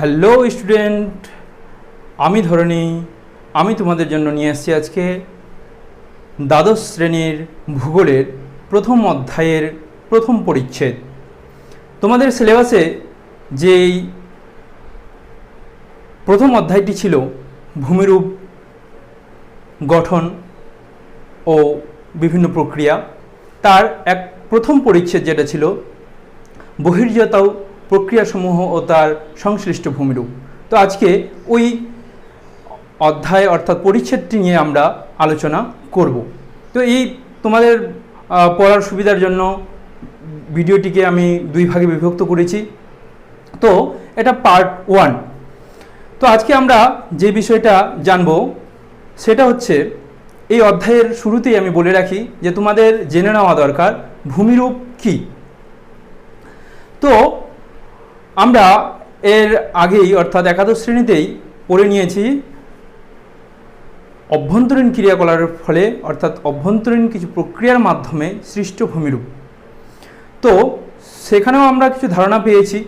Hello student, আমি ধরণী। আমি তোমাদের জন্য নিয়ে এসেছি আজকে দ্বাদশ শ্রেণীর ভূগোলের প্রথম অধ্যায়ের প্রথম পরিচ্ছেদ। তোমাদের সিলেবাসে যেই প্রথম অধ্যায়টি ছিল ভূমিরূপ গঠন ও বিভিন্ন প্রক্রিয়া, তার এক প্রথম পরিচ্ছেদ যেটা ছিল বহির্জাত প্রক্রিয়াসমূহ ও তার সংশ্লিষ্ট ভূমিরূপ। তো আজকে ওই অধ্যায় অর্থাৎ পরিচ্ছেদটি নিয়ে আমরা আলোচনা করব। তো এই তোমাদের পড়ার সুবিধার জন্য ভিডিওটিকে আমি দুই ভাগে বিভক্ত করেছি। তো এটা পার্ট 1। তো আজকে আমরা যে বিষয়টা জানব সেটা হচ্ছে, এই অধ্যায়ের শুরুতেই আমি বলে রাখি যে তোমাদের জেনে নেওয়া দরকার ভূমিরূপ কী। তো আমরা এর আগেই অর্থাৎ একাদশ শ্রেণীতেই পড়ে নিয়েছি অভ্যন্তরীণ ক্রিয়াকলাপের ফলে অর্থাৎ অভ্যন্তরীণ কিছু প্রক্রিয়ার মাধ্যমে সৃষ্ট ভূমিরূপ। তো সেখানেও আমরা কিছু ধারণা পেয়েছি।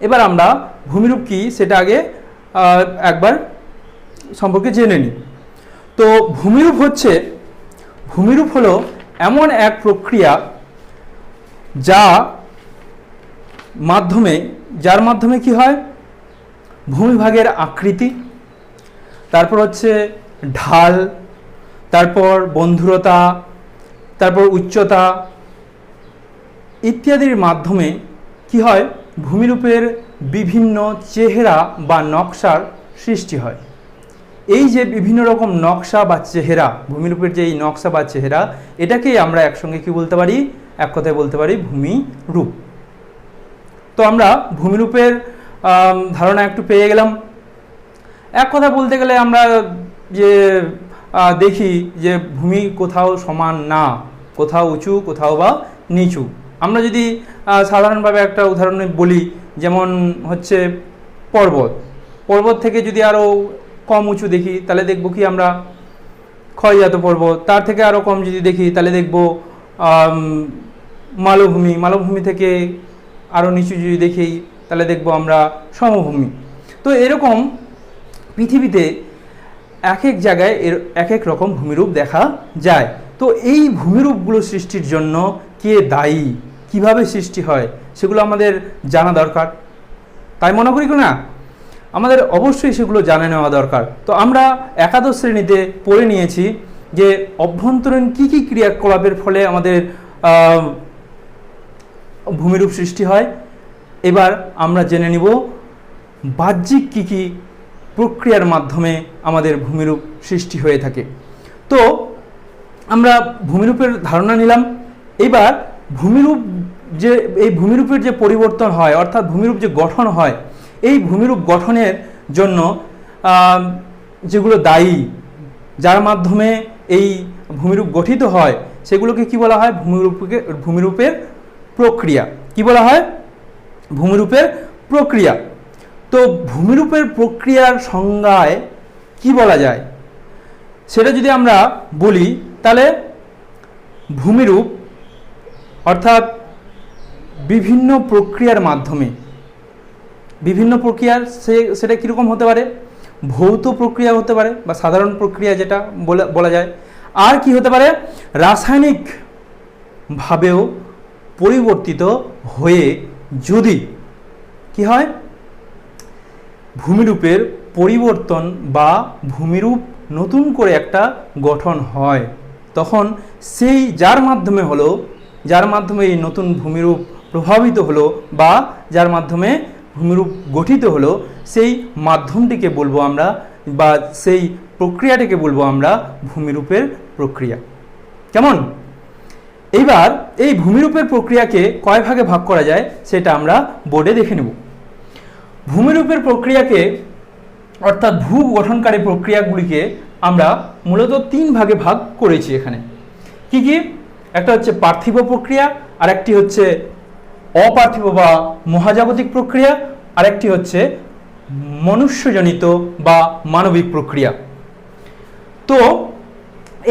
এবার আমরা ভূমিরূপ কী সেটা আগে একবার সম্পর্কে জেনে নিই। তো ভূমিরূপ হলো এমন এক প্রক্রিয়া যার মাধ্যমে কি হয়, ভূমিভাগের আকৃতি, তারপর হচ্ছে ঢাল, তারপর বন্ধুরতা, তারপর উচ্চতা ইত্যাদির মাধ্যমে কি হয়, ভূমিরূপের বিভিন্ন চেহারা বা নকশার সৃষ্টি হয়। এই যে বিভিন্ন রকম নকশা বা চেহারা, ভূমিরূপের যে এই নকশা বা চেহারা, এটাকেই আমরা একসঙ্গে কি বলতে পারি, এক কথায় বলতে পারি ভূমিরূপ। তো আমরা ভূমিরূপের ধারণা একটু পেয়ে গেলাম। এক কথা বলতে গেলে আমরা যে দেখি যে ভূমি কোথাও সমান না, কোথাও উঁচু কোথাও বা নিচু। আমরা যদি সাধারণভাবে একটা উদাহরণ বলি, যেমন হচ্ছে পর্বত থেকে যদি আরও কম উঁচু দেখি তাহলে দেখব কি আমরা ক্ষয়জাত পর্বত। তার থেকে আরও কম যদি দেখি তাহলে দেখব মালভূমি থেকে আরও নিচু যদি দেখি তাহলে দেখব আমরা সমভূমি। তো এরকম পৃথিবীতে এক এক জায়গায় এক এক রকম ভূমিরূপ দেখা যায়। তো এই ভূমিরূপগুলো সৃষ্টির জন্য কে দায়ী, কিভাবে সৃষ্টি হয়, সেগুলো আমাদের জানা দরকার। তাই মনে করি না, আমাদের অবশ্যই সেগুলো জানে নেওয়া দরকার। তো আমরা একাদশ শ্রেণীতে পড়ে নিয়েছি যে অভ্যন্তরীণ কী কী ক্রিয়াকলাপের ফলে আমাদের ভূমিরূপ সৃষ্টি হয়। এবার আমরা জেনে নিব বাহ্যিক কী কী প্রক্রিয়ার মাধ্যমে আমাদের ভূমিরূপ সৃষ্টি হয়ে থাকে। তো আমরা ভূমিরূপের ধারণা নিলাম। এবার ভূমিরূপের যে পরিবর্তন হয় অর্থাৎ ভূমিরূপ যে গঠন হয়, এই ভূমিরূপ গঠনের জন্য যেগুলো দায়ী, যার মাধ্যমে এই ভূমিরূপ গঠিত হয়, সেগুলোকে কি বলা হয়, ভূমিরূপের প্রক্রিয়া। কি বলা হয়, ভূমিরূপের প্রক্রিয়া। তো ভূমিরূপের প্রক্রিয়ার সংজ্ঞায় কি বলা যায় সেটা যদি আমরা বলি, তাহলে ভূমিরূপ অর্থাৎ বিভিন্ন প্রক্রিয়ার মাধ্যমে, বিভিন্ন প্রক্রিয়ার সেটা কীরকম হতে পারে, ভৌত প্রক্রিয়া হতে পারে বা সাধারণ প্রক্রিয়া যেটা বলা যায়। আর কি হতে পারে, রাসায়নিকভাবেও পরিবর্তিত হয়ে যদি কি হয়, ভূমিরূপের পরিবর্তন বা ভূমিরূপ নতুন করে একটা গঠন হয়, তখন সেই যার মাধ্যমে এই নতুন ভূমিরূপ প্রভাবিত হলো বা যার মাধ্যমে ভূমিরূপ গঠিত হলো, সেই মাধ্যমটিকে বলবো আমরা বা সেই প্রক্রিয়াটিকে বলবো আমরা ভূমিরূপের প্রক্রিয়া। কেমন? এইবার এই ভূমিরূপের প্রক্রিয়াকে কয় ভাগে ভাগ করা যায় সেটা আমরা বোর্ডে দেখে নেব। ভূমিরূপের প্রক্রিয়াকে অর্থাৎ ভূ গঠনকারী প্রক্রিয়াগুলিকে আমরা মূলত 3 ভাগে ভাগ করেছি এখানে। কি কি? একটা হচ্ছে পার্থিব প্রক্রিয়া, আর একটি হচ্ছে অপার্থিব বা মহাজাগতিক প্রক্রিয়া, আর একটি হচ্ছে মনুষ্যজনিত বা মানবিক প্রক্রিয়া। তো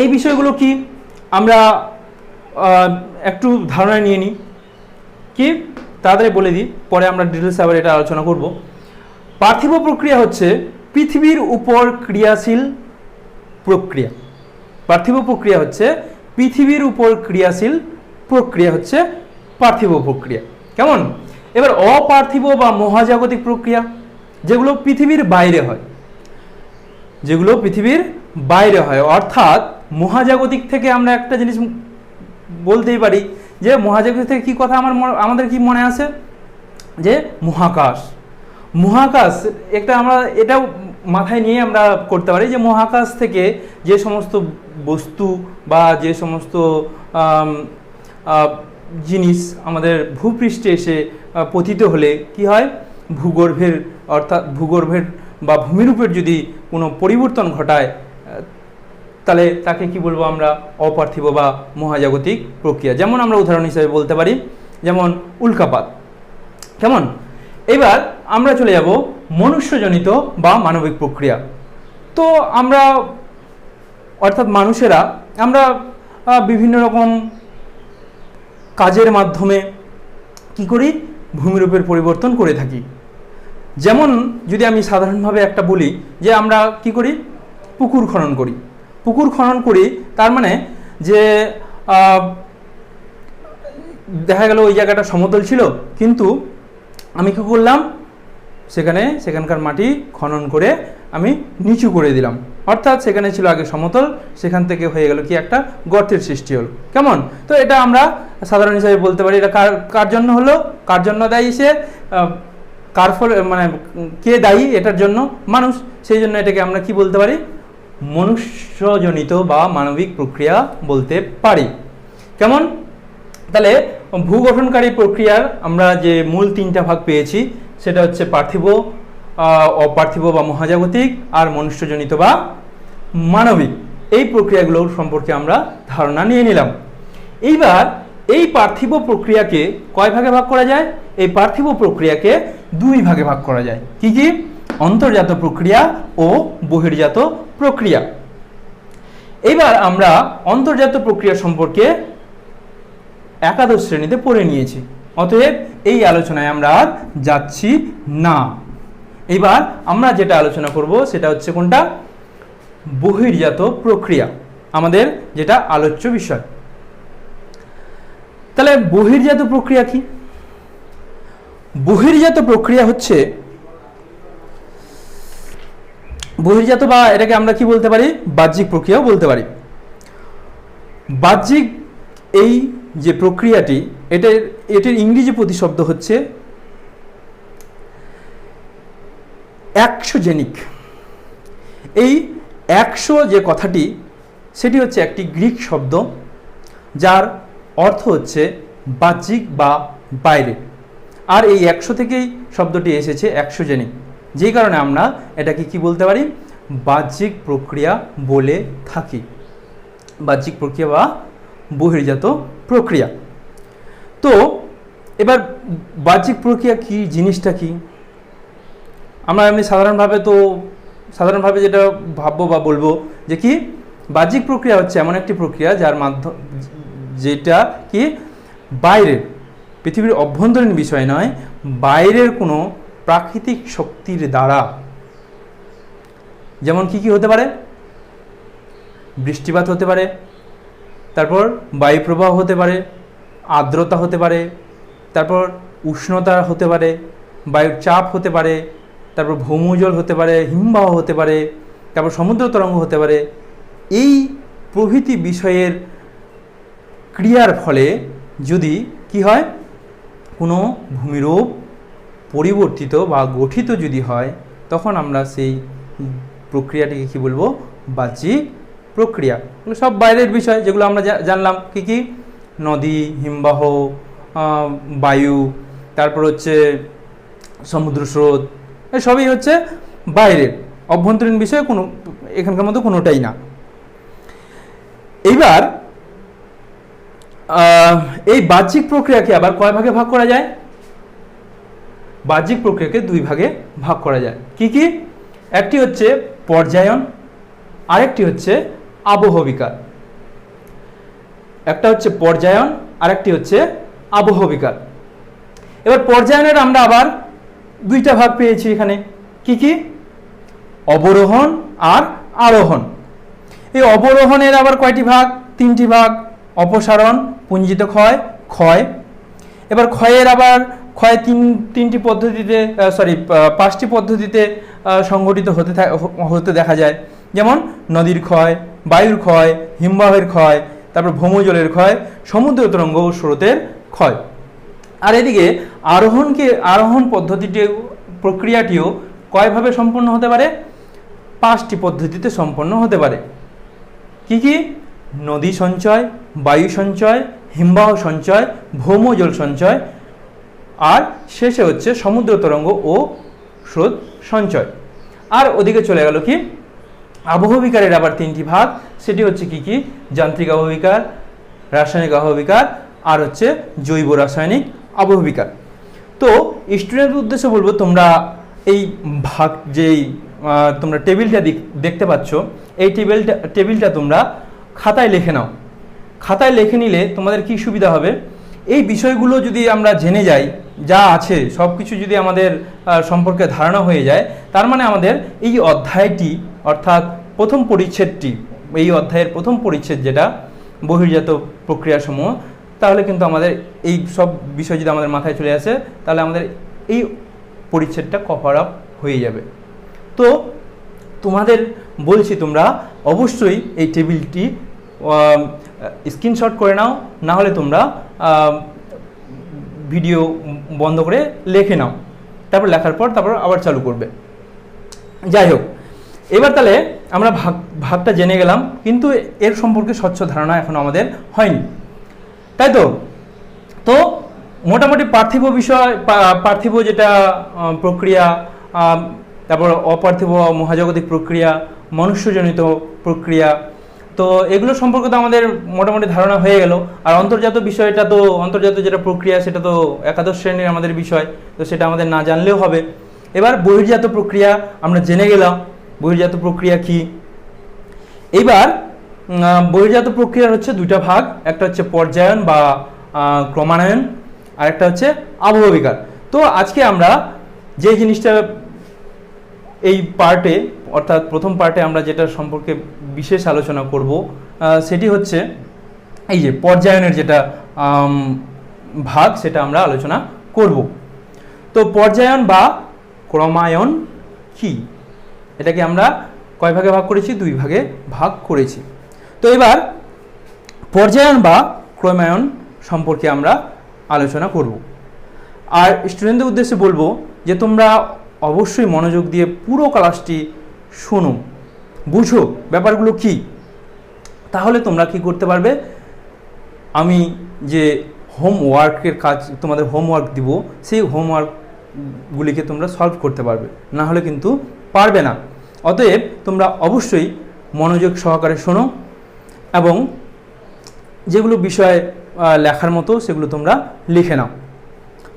এই বিষয়গুলো কি আমরা একটু ধারণা নিয়ে নিই। কি তাড়াতাড়ি বলে দিই, পরে আমরা ডিটেলসে আবার এটা আলোচনা করব। পার্থিব প্রক্রিয়া হচ্ছে পৃথিবীর উপর ক্রিয়াশীল প্রক্রিয়া। পার্থিব প্রক্রিয়া হচ্ছে পৃথিবীর উপর ক্রিয়াশীল প্রক্রিয়া হচ্ছে পার্থিব প্রক্রিয়া। কেমন? এবার অপার্থিব বা মহাজাগতিক প্রক্রিয়া যেগুলো পৃথিবীর বাইরে হয়, যেগুলো পৃথিবীর বাইরে হয়, অর্থাৎ মহাজাগতিক থেকে আমরা একটা জিনিস বলতেই পারি যে মহাজাগতিক থেকে কি কথা আমাদের কি মনে আসে, যে মহাকাশ। মহাকাশ একটা আমরা এটাও মাথায় নিয়ে আমরা করতে পারি যে মহাকাশ থেকে যে সমস্ত বস্তু বা যে সমস্ত জিনিস আমাদের ভূপৃষ্ঠে এসে পতিত হলে কি হয়, ভূগর্ভের অর্থাৎ ভূগর্ভের বা ভূমিরূপের যদি কোনো পরিবর্তন ঘটায় তাহলে তাকে কি বলবো আমরা, অপার্থিব বা মহাজাগতিক প্রক্রিয়া। যেমন আমরা উদাহরণ হিসেবে বলতে পারি যেমন উল্কাপাত। কেমন? এবার আমরা চলে যাব মনুষ্যজনিত বা মানবিক প্রক্রিয়া। তো আমরা অর্থাৎ মানুষেরা আমরা বিভিন্ন রকম কাজের মাধ্যমে কি করি, ভূমিরূপের পরিবর্তন করে থাকি। যেমন যদি আমি সাধারণভাবে একটা বলি যে আমরা কি করি, পুকুর খনন করি। পুকুর খনন করি তার মানে যে দেখা গেল ওই জায়গাটা সমতল ছিল, কিন্তু আমি কি করলাম, সেখানকার মাটি খনন করে আমি নিচু করে দিলাম, অর্থাৎ সেখানে ছিল আগে সমতল, সেখান থেকে হয়ে গেল কি একটা গর্তের সৃষ্টি হলো। কেমন? তো এটা আমরা সাধারণ হিসাবে বলতে পারি এটা কার জন্য হলো, কার জন্য দায়ী সে, কার ফলে মানে কে দায়ী এটার জন্য, মানুষ। সেই জন্য এটাকে আমরা কি বলতে পারি, মনুষ্যজনিত বা মানবিক প্রক্রিয়া বলতে পারি। কেমন? তাহলে ভূগঠনকারী প্রক্রিয়ার আমরা যে মূল তিনটা ভাগ পেয়েছি সেটা হচ্ছে পার্থিব, অপার্থিব বা মহাজাগতিক, আর মনুষ্যজনিত বা মানবিক। এই প্রক্রিয়াগুলোর সম্পর্কে আমরা ধারণা নিয়ে নিলাম। এইবার এই পার্থিব প্রক্রিয়াকে কয় ভাগে ভাগ করা যায়? এই পার্থিব প্রক্রিয়াকে দুই ভাগে ভাগ করা যায়। কি কি? অন্তর্জাত প্রক্রিয়া ও বহির্জাত প্রক্রিয়া। এবার আমরা অন্তর্জাত প্রক্রিয়া সম্পর্কে একাদশ শ্রেণীতে পড়ে নিয়েছি, অতএব এই আলোচনায় আমরা আর যাচ্ছি না। এবার আমরা যেটা আলোচনা করব সেটা হচ্ছে কোনটা, বহির্জাত প্রক্রিয়া, আমাদের যেটা আলোচ্য বিষয়। তাহলে বহির্জাত প্রক্রিয়া কি? বহির্জাত প্রক্রিয়া হচ্ছে, বহির্জাত বা এটাকে আমরা কি বলতে পারি, বাহ্যিক প্রক্রিয়াও বলতে পারি। বাহ্যিক এই যে প্রক্রিয়াটি, এটির ইংরেজি প্রতিশব্দ হচ্ছে অ্যাক্সোজেনিক। এই অ্যাক্সো যে কথাটি, সেটি হচ্ছে একটি গ্রিক শব্দ যার অর্থ হচ্ছে বাহ্যিক বা বাইরে। আর এই অ্যাক্সো থেকেই শব্দটি এসেছে, অ্যাক্সোজেনিক, যেই কারণে আমরা এটাকে কি বলতে পারি, বাহ্যিক প্রক্রিয়া বলে থাকি। বাহ্যিক প্রক্রিয়া বা বহির্জাত প্রক্রিয়া। তো এবার বাহ্যিক প্রক্রিয়া কি জিনিসটা কি, আমরা এমনি সাধারণভাবে যেটা ভাববো বা বলবো যে কি, বাহ্যিক প্রক্রিয়া হচ্ছে এমন একটি প্রক্রিয়া যার মাধ্যমে, যেটা কি বাইরের, পৃথিবীর অভ্যন্তরীণ বিষয় নয়, বাইরের কোনো প্রাকৃতিক শক্তির দ্বারা, যেমন কি কি হতে পারে, বৃষ্টিপাত হতে পারে, তারপর বায়ুপ্রবাহ হতে পারে, আর্দ্রতা হতে পারে, তারপর উষ্ণতা হতে পারে, বায়ুর চাপ হতে পারে, তারপর ভৌমজল হতে পারে, হিমবাহ হতে পারে, তারপর সমুদ্র তরঙ্গ হতে পারে। এই প্রভৃতি বিষয়ের ক্রিয়ার ফলে যদি কি হয়, কোনো ভূমিরূপ পরিবর্তিত বা গঠিত যদি হয়, তখন আমরা সেই প্রক্রিয়াটিকে কি বলবো, বাহ্যিক প্রক্রিয়া। এগুলো সব বাইরের বিষয়, যেগুলো আমরা জানলাম কি কি, নদী, হিমবাহ, বায়ু, তারপর হচ্ছে সমুদ্র স্রোত, সবই হচ্ছে বাইরের, অভ্যন্তরীণ বিষয় কোনো এখানকার মধ্যে কোনোটাই না। এইবার এই বাহ্যিক প্রক্রিয়াকে আবার কয় ভাগে ভাগ করা যায়? বাহ্যিক প্রক্রিয়াকে দুই ভাগে ভাগ করা যায়। কি কি? একটি হচ্ছে পর্যায়ন, আরেকটি হচ্ছে আবহবিকার। একটা হচ্ছে পর্যায়ন, আরেকটি হচ্ছে আবহবিকার। এবার পর্যায়নের আমরা আবার দুইটা ভাগ পেয়েছি এখানে। কি কি? অবরোহণ আর আরোহণ। এই অবরোহণের আবার কয়টি ভাগ? 3টি ভাগ। অপসারণ, পুঞ্জিত ক্ষয়, ক্ষয়। এবার ক্ষয়ের আবার ক্ষয় তিনটি পদ্ধতিতে, 5টি পদ্ধতিতে সংঘটিত হতে দেখা যায়। যেমন নদীর ক্ষয়, বায়ুর ক্ষয়, হিমবাহের ক্ষয়, তারপর ভৌমজলের ক্ষয়, সমুদ্র তরঙ্গ ও স্রোতের ক্ষয়। আর এদিকে আরোহণ প্রক্রিয়াটিও কয়ভাবে সম্পন্ন হতে পারে? 5টি পদ্ধতিতে সম্পন্ন হতে পারে। কি কি? নদী সঞ্চয়, বায়ু সঞ্চয়, হিমবাহ সঞ্চয়, ভৌমজল সঞ্চয়, আর শেষে হচ্ছে সমুদ্র তরঙ্গ ও স্রোত সঞ্চয়। আর ওদিকে চলে গেল কি? আবহবিকারের আবার 3টি ভাগ। সেটি হচ্ছে কি কি? যান্ত্রিক আবহবিকার, রাসায়নিক আবহবিকার, আর হচ্ছে জৈব রাসায়নিক আবহবিকার। তো স্টুডেন্টের উদ্দেশ্যে বলবো, তোমরা এই ভাগ যেই তোমরা টেবিলটা দেখতে পাচ্ছ, এই টেবিলটা তোমরা খাতায় লিখে নাও। খাতায় লিখে নিলে তোমাদের কি সুবিধা হবে? এই বিষয়গুলো যদি আমরা জেনে যাই, যা আছে সব কিছু যদি আমাদের সম্পর্কে ধারণা হয়ে যায়, তার মানে আমাদের এই অধ্যায়টি অর্থাৎ প্রথম পরিচ্ছেদটি, এই অধ্যায়ের প্রথম পরিচ্ছেদ যেটা বহির্জাত প্রক্রিয়াসমূহ, তাহলে কিন্তু আমাদের এই সব বিষয় যদি আমাদের মাথায় চলে আসে, তাহলে আমাদের এই পরিচ্ছেদটা কভার আপ হয়ে যাবে। তো তোমাদের বলছি, তোমরা অবশ্যই এই টেবিলটি স্ক্রিনশট করে নাও, না হলে তোমরা ভিডিও বন্ধ করে লিখে নাও, তারপর লেখার পর আবার চালু করবে। যাই হোক, এবার তাহলে আমরা ভাগটা জেনে গেলাম, কিন্তু এর সম্পর্কে স্বচ্ছ ধারণা এখন আমাদের হয়নি, তাই তো? তো মোটামুটি পার্থিব যেটা প্রক্রিয়া, তারপর অপার্থিব মহাজাগতিক প্রক্রিয়া, মনুষ্যজনিত প্রক্রিয়া, তো এগুলো সম্পর্কে তো আমাদের মোটামুটি ধারণা হয়ে গেল। আর অন্তর্জাত যেটা প্রক্রিয়া, সেটা তো একাদশ শ্রেণীর আমাদের বিষয়, তো সেটা আমাদের না জানলেও হবে। এবার বহির্জাত প্রক্রিয়া আমরা জেনে গেলাম, বহির্জাত প্রক্রিয়া কি। এইবার বহির্জাত প্রক্রিয়ার হচ্ছে 2টা ভাগ, একটা হচ্ছে পর্যায়ন বা ক্রমান্বয়ন, আর একটা হচ্ছে আবহবিকার। তো আজকে আমরা যে জিনিসটা এই পার্টে, অর্থাৎ প্রথম পার্টে আমরা যেটা সম্পর্কে বিশেষ আলোচনা করব, সেটি হচ্ছে এই যে পর্যায়নের যেটা ভাগ, সেটা আমরা আলোচনা করব। তো পর্যায়ন বা ক্রমায়ন কি, এটাকে আমরা কয় ভাগে ভাগ করেছি? 2 ভাগে ভাগ করেছি। তো এবার পর্যায়ন বা ক্রমায়ন সম্পর্কে আমরা আলোচনা করব। আর স্টুডেন্টদের উদ্দেশ্যে বলবো যে তোমরা অবশ্যই মনোযোগ দিয়ে পুরো ক্লাসটি শোনো, বুঝো ব্যাপারগুলো কি, তাহলে তোমরা কি করতে পারবে? আমি যে হোমওয়ার্কের কাজ, তোমাদের হোমওয়ার্ক দিব, সেই হোমওয়ার্কগুলিকে তোমরা সলভ করতে পারবে, না হলে কিন্তু পারবে না। অতএব তোমরা অবশ্যই মনোযোগ সহকারে শোনো এবং যেগুলো বিষয় লেখার মতো সেগুলো তোমরা লিখে নাও।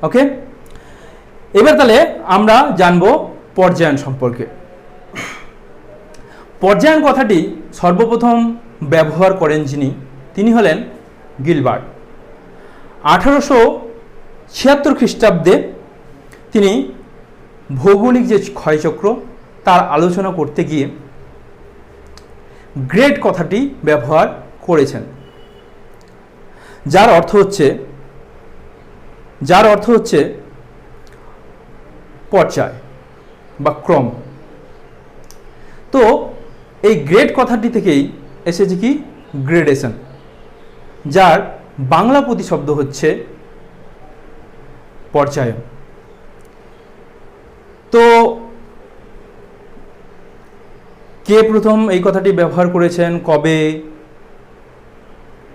ওকে, এবার তাহলে আমরা জানবো পর্যায়ন সম্পর্কে। পর্যায়ন কথাটি সর্বপ্রথম ব্যবহার করেন যিনি, তিনি হলেন গিলবার্ট। 1876 খ্রিস্টাব্দে তিনি ভৌগোলিক যে ক্ষয়চক্র তার আলোচনা করতে গিয়ে গ্রেড কথাটি ব্যবহার করেছেন, যার অর্থ হচ্ছে পর্যায় বা ক্রম। তো এই গ্রেড কথাটি থেকেই এসেছে কি? গ্রেডেশন, যার বাংলা প্রতিশব্দ হচ্ছে পর্যায়ন। তো কে প্রথম এই কথাটি ব্যবহার করেছেন, কবে,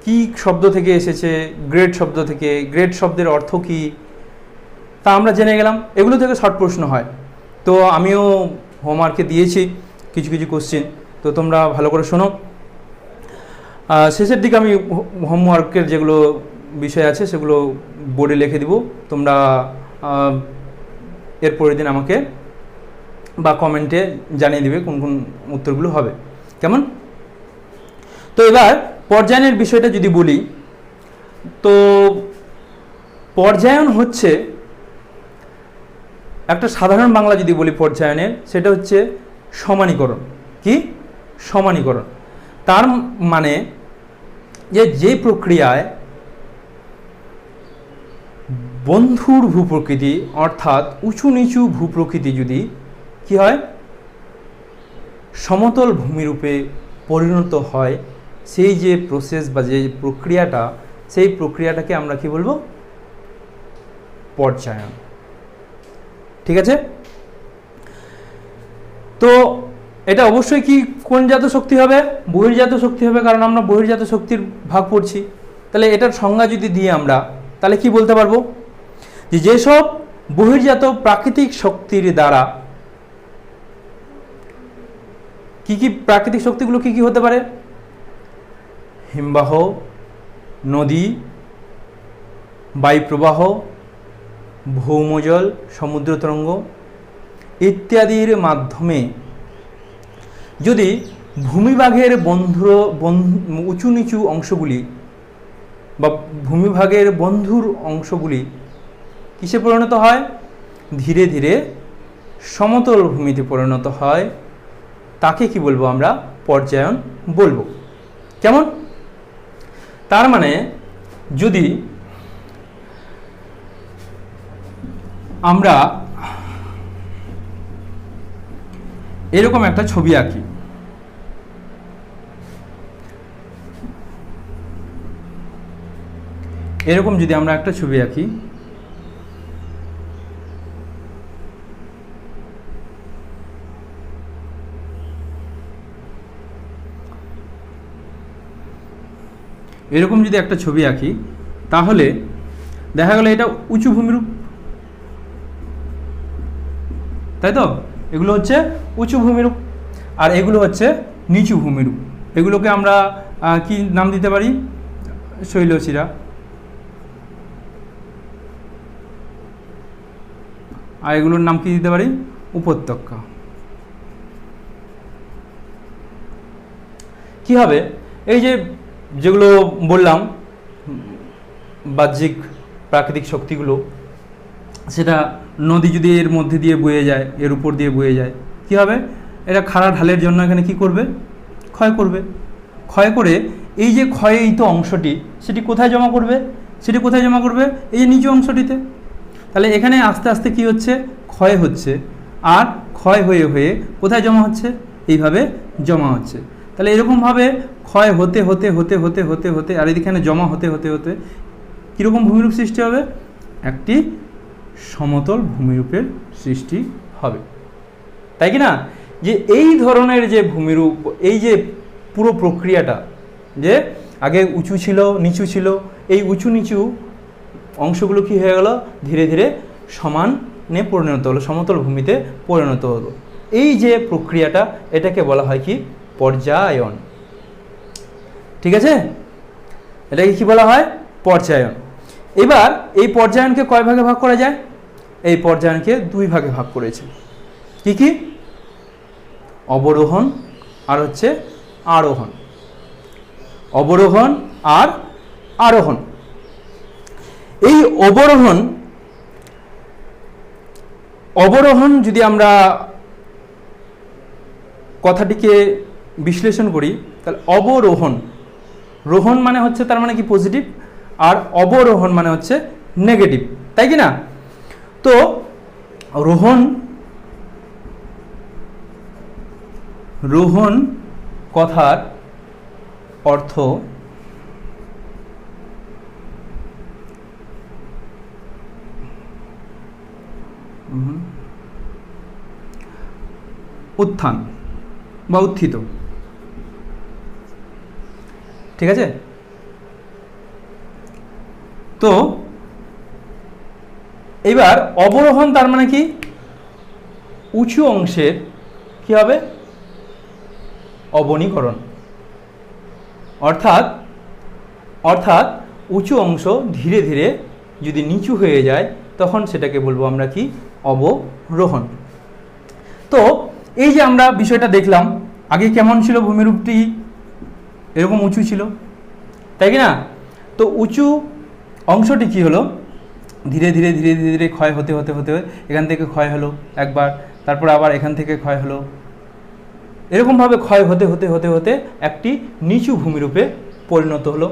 কি শব্দ থেকে এসেছে? গ্রেড শব্দ থেকে। গ্রেড শব্দের অর্থ কি তা আমরা জেনে গেলাম। এগুলো থেকে শর্ট প্রশ্ন হয়, তো আমিও হোমওয়ার্কে দিয়েছি কিছু কিছু কোশ্চেন, তো তোমরা ভালো করে শোনো। শেষের দিকে আমি হোমওয়ার্কের যেগুলো বিষয় আছে সেগুলো বোর্ডে লিখে দিব, তোমরা এর পরের দিন আমাকে বা কমেন্টে জানিয়ে দিবে কোন কোন উত্তরগুলো হবে, কেমন? তো এবার পর্যায়নের বিষয়টা যদি বলি, তো পর্যায়ন হচ্ছে একটা সাধারণ বাংলা যদি বলি পর্যায়নের, সেটা হচ্ছে সমানীকরণ। কি? সমানীকরণ। তার মানে যে প্রক্রিয়ায় বন্ধুর ভূপ্রকৃতি অর্থাৎ উঁচু নিচু ভূপ্রকৃতি যদি কি হয়, সমতল ভূমিরূপে পরিণত হয়, সেই যে প্রসেস বা যে প্রক্রিয়াটা, সেই প্রক্রিয়াটাকে আমরা কি বলবো? পর্যায়ন। ঠিক আছে? তো এটা অবশ্যই কি কোন জাত শক্তি হবে? বহির্জাত শক্তি হবে, কারণ আমরা বহির্জাত শক্তির ভাগ পড়ছি। তাহলে এটার সংজ্ঞা যদি দিই আমরা, তাহলে কি বলতে পারবো? যে যেসব বহির্জাত প্রাকৃতিক শক্তির দ্বারা কি কি প্রাকৃতিক শক্তিগুলো কি কি হতে পারে? হিমবাহ, নদী, বায়ুপ্রবাহ, ভৌমজল, সমুদ্র তরঙ্গ ইত্যাদির মাধ্যমে যদি ভূমিভাগের উঁচু নিচু অংশগুলি বা ভূমিভাগের বন্ধুর অংশগুলি কিসে পরিণত হয়? ধীরে ধীরে সমতল ভূমিতে পরিণত হয়, তাকে কি বলবো আমরা? পর্যায়ন বলবো। কেমন? তার মানে যদি আমরা এরকম একটা ছবি আঁকি, এরকম যদি আমরা একটা ছবি আঁকি, এরকম যদি একটা ছবি আঁকি, তাহলে দেখা গেল এটা উঁচু ভূমিরূপ, তাই তো? এগুলো হচ্ছে উঁচু ভূমিরূপ আর এগুলো হচ্ছে নিচু ভূমিরূপ। এগুলোকে আমরা কি নাম দিতে পারি? শৈলশিরা। আর এগুলোর নাম কি দিতে পারি? উপত্যকা। কি হবে? এই যেগুলো বললাম বাহ্যিক প্রাকৃতিক শক্তিগুলো, সেটা নদী যদি এর মধ্যে দিয়ে বয়ে যায়, এর উপর দিয়ে বয়ে যায়, কি হবে? এটা খাড়া ঢালের জন্য এখানে কি করবে? ক্ষয় করবে। ক্ষয় করে এই যে ক্ষয়িত অংশটি, সেটি কোথায় জমা করবে? সেটি কোথায় জমা করবে? এই যে নিচু অংশটিতে। তাহলে এখানে আস্তে আস্তে কি হচ্ছে? ক্ষয় হচ্ছে, আর ক্ষয় হয়ে হয়ে কোথায় জমা হচ্ছে? এইভাবে জমা হচ্ছে। তাহলে এরকমভাবে ক্ষয় হতে হতে হতে হতে হতে হতে আর এখানে জমা হতে হতে হতে কীরকম ভূমিরূপ সৃষ্টি হবে? একটি সমতল ভূমিরূপের সৃষ্টি হবে, তাই কি না? যে এই ধরনের যে ভূমিরূপ, এই যে পুরো প্রক্রিয়াটা, যে আগে উঁচু ছিল নিচু ছিল, এই উঁচু নিচু অংশগুলো কি হয়ে গেল? ধীরে ধীরে সমানে পরিণত হলো, সমতল ভূমিতে পরিণত হলো। এই যে প্রক্রিয়াটা, এটাকে বলা হয় কি? পর্যায়ন। ঠিক আছে? এটাকে কি বলা হয়? পর্যায়ন। এবার এই পর্যায়নকে কয় ভাগে ভাগ করা যায়? এই পর্যায়নকে দুই ভাগে ভাগ করেছে। কি কি? অবরোহণ আর হচ্ছে আরোহণ। অবরোহণ আর আরোহণ। এই অবরোহণ যদি আমরা কথাটিকে বিশ্লেষণ করি, তাহলে অবরোহণ, রোহণ মানে হচ্ছে তার মানে কি? পজিটিভ, আর অবরোহণ মানে হচ্ছে নেগেটিভ, তাই কি না? তো রোহণ কথার অর্থ উত্থান বা উত্থিত। ঠিক আছে? তো এবার অবরোহণ তার মানে কি? উঁচু অংশের কি হবে? অবনীকরণ। অর্থাৎ উঁচু অংশ ধীরে ধীরে যদি নিচু হয়ে যায়, তখন সেটাকে বলবো আমরা কি? অবরোহণ। তো এই যে আমরা বিষয়টা দেখলাম, আগে কেমন ছিল ভূমিরূপটি? এরকম উঁচু ছিল, তাই কি না? তো উঁচু অংশটি কি হলো? ধীরে ধীরে ধীরে ধীরে ধীরে ক্ষয় হতে হতে হতে এখান থেকে ক্ষয় হলো একবার, তারপর আবার এখান থেকে ক্ষয় হলো, এরকমভাবে ক্ষয় হতে হতে হতে হতে একটি নিচু ভূমিরূপে পরিণত হলো।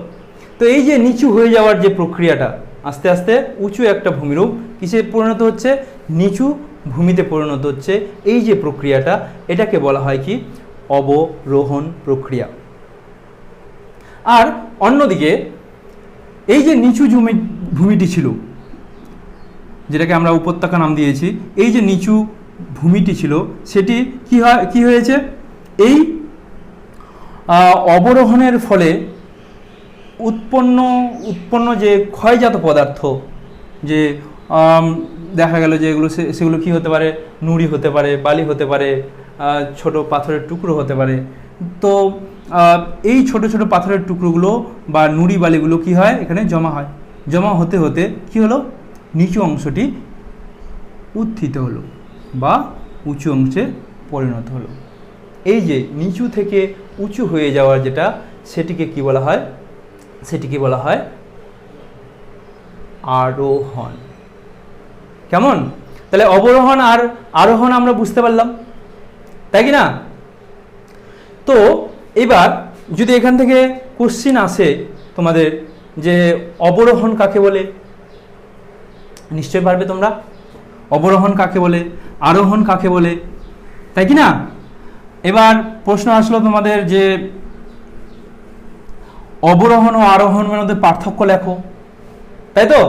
তো এই যে নিচু হয়ে যাওয়ার যে প্রক্রিয়াটা, আস্তে আস্তে উঁচু একটা ভূমিরূপ কিসে পরিণত হচ্ছে, নিচু ভূমিতে পরিণত হচ্ছে, এই যে প্রক্রিয়াটা এটাকে বলা হয় কি, অবরোহণ প্রক্রিয়া। আর অন্যদিকে এই যে নিচু ভূমিটি ছিল, যেটাকে আমরা উপত্যকা নাম দিয়েছি, এই যে নিচু ভূমিটি ছিল সেটি কি হয়েছে, এই অবরোহণের ফলে উৎপন্ন যে ক্ষয়জাত পদার্থ, যে দেখা গেল যে সেগুলো কি হতে পারে, নুড়ি হতে পারে, বালি হতে পারে, ছোট পাথরের টুকরো হতে পারে। তো এই ছোট ছোট পাথরের টুকরোগুলো বা নুড়ি বালিগুলো কি হয়, এখানে জমা হয়, জমা হতে হতে কি হলো, নিচু অংশটি উত্থিত হলো বা উঁচু অংশে পরিণত হলো। এই যে নিচু থেকে উঁচু হয়ে যাওয়ার যেটা, সেটিকে কি বলা হয়, সেটিকে বলা হয় আরোহণ। কেমন? তাহলে অবরোহণ আর আরোহণ আমরা বুঝতে পারলাম, তাই কি না? তো এবার যদি এখান থেকে কোশ্চিন আসে তোমাদের যে অবরোহণ কাকে বলে, নিশ্চয়ই পারবে তোমরা, অবরোহণ কাকে বলে, আরোহণ কাকে বলে, তাই কি না? এবার প্রশ্ন আসলো তোমাদের যে অবরোহণ ও আরোহণের মধ্যে পার্থক্য লেখো, তাই তো?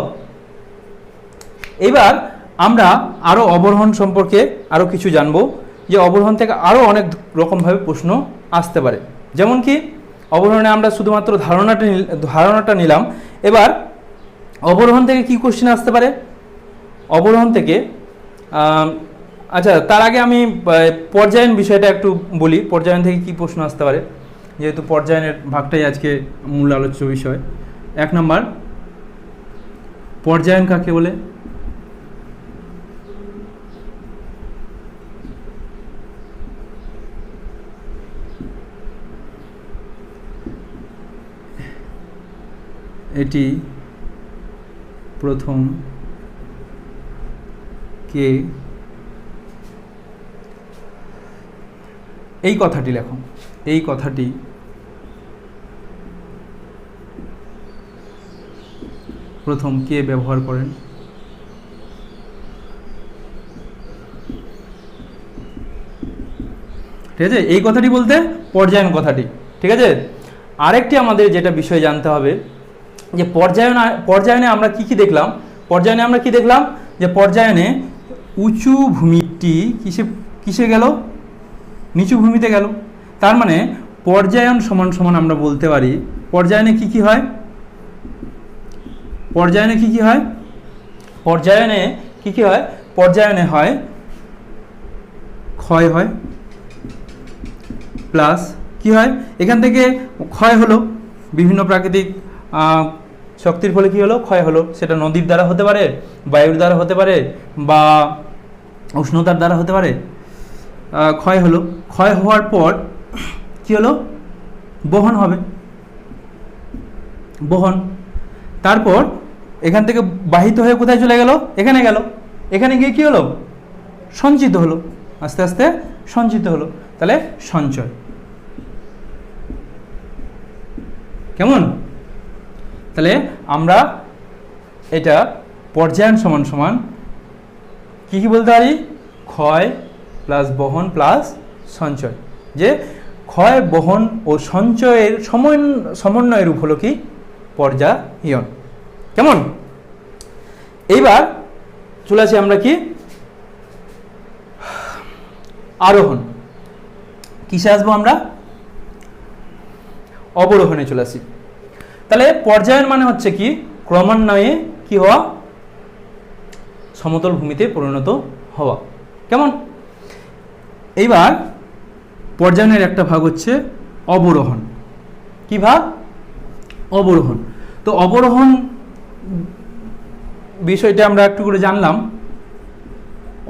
এবার আমরা আরো অবরোহণ সম্পর্কে আরো কিছু জানবো, যে অবরোহণ থেকে আরো অনেক রকমভাবে প্রশ্ন আসতে পারে। যেমন কি অবরোহণে আমরা শুধুমাত্র ধারণাটা নিলাম, এবার অবরোহণ থেকে কি কোশ্চেন আসতে পারে, অবরোহণ থেকে আচ্ছা তার আগে আমি পর্যায়ন বিষয়টা একটু বলি, পর্যায়ন থেকে কি প্রশ্ন আসতে পারে, যেহেতু পর্যায়নের ভাগটাই আজকে মূল আলোচ্য বিষয়। 1 নম্বর, পর্যায়ন কাকে বলে? এটি প্রথম কে, এই কথাটি লেখো, এই কথাটি প্রথম কে ব্যবহার করেন? ঠিক আছে, এই কথাটি বলতে পর্যায়ন কথাটি। ঠিক আছে, আরেকটি আমাদের যেটা বিষয় জানতে হবে, যে পর্যায়নে আমরা কি দেখলাম, পর্যায়নে আমরা কি দেখলাম, যে পর্যায়নে উঁচু ভূমিটি কিসে গেল, নিচু ভূমিতে গেল। তার মানে পর্যায়ন সমান সমান আমরা বলতে পারি, পর্যায়নে কি হয়, পর্যায়নে কি হয়, পর্যায়নে কি হয়, পর্যায়নে হয় ক্ষয় হয়, প্লাস কি হয়, এখান থেকে ক্ষয় হলো, বিভিন্ন প্রাকৃতিক শক্তির ফলে কি হলো, ক্ষয় হলো, সেটা নদীর দ্বারা হতে পারে, বায়ুর দ্বারা হতে পারে, বা উষ্ণতার দ্বারা হতে পারে, ক্ষয় হলো। ক্ষয় হওয়ার পর কি হলো, বহন হবে, বহন। তারপর এখান থেকে বাহিত হয়ে কোথায় চলে গেল, এখানে গেল, এখানে গিয়ে কি হলো, সঞ্চিত হলো, আস্তে আস্তে সঞ্চিত হলো, তাহলে সঞ্চয়। কেমন? তাহলে আমরা এটা পর্যায়ন সমান সমান কি বলতে পারি, ক্ষয় প্লাস বহন প্লাস সঞ্চয়, যে ক্ষয় বহন ও সঞ্চয়ের সমন্বয়ের রূপ হলো কি, পর্যায়ন। কেমন? এইবার চলে আসি আমরা কি, আরোহণ। কিসে আসবো আমরা, অবরোহণে চলে আসি। তাহলে পর্যায়ন মানে হচ্ছে কি, ক্রমান্বয়ে কি হওয়া, সমতল ভূমিতে পরিণত হওয়া। কেমন? এইবার পর্যায়নের একটা ভাগ হচ্ছে অবরোহণ। কি ভাগ? অবরোহণ। তো অবরোহণ বিষয়টা আমরা একটু করে জানলাম।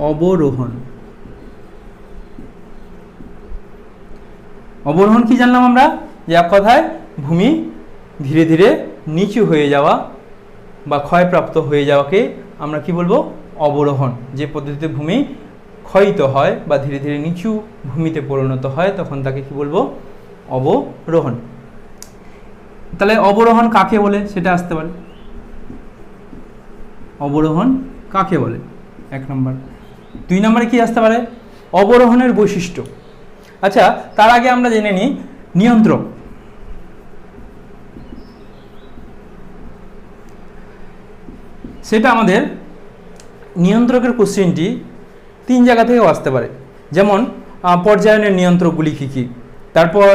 অবরোহণ, অবরোহণ কি জানলাম আমরা, যে এক কথায় ভূমি ধীরে ধীরে নিচু হয়ে যাওয়া বা ক্ষয়প্রাপ্ত হয়ে যাওয়াকে আমরা কি বলবো? অবরোহণ। যে পদ্ধতিতে ভূমি ক্ষয়িত হয় বা ধীরে ধীরে নিচু ভূমিতে পরিণত হয় তখন তাকে কি বলবো? অবরোহণ। তাহলে অবরোহণ কাকে বলে সেটা আসতে পারে। অবরোহণ কাকে বলে? 1 নম্বর। 2 নম্বরে কি আসতে পারে? অবরোহণের বৈশিষ্ট্য। আচ্ছা, তার আগে আমরা জেনে নিই নিয়ন্ত্রক। সেটা আমাদের নিয়ন্ত্রকের কোশ্চেনটি 3 জায়গা থেকেও আসতে পারে। যেমন পর্যায়নের নিয়ন্ত্রকগুলি কী কী, তারপর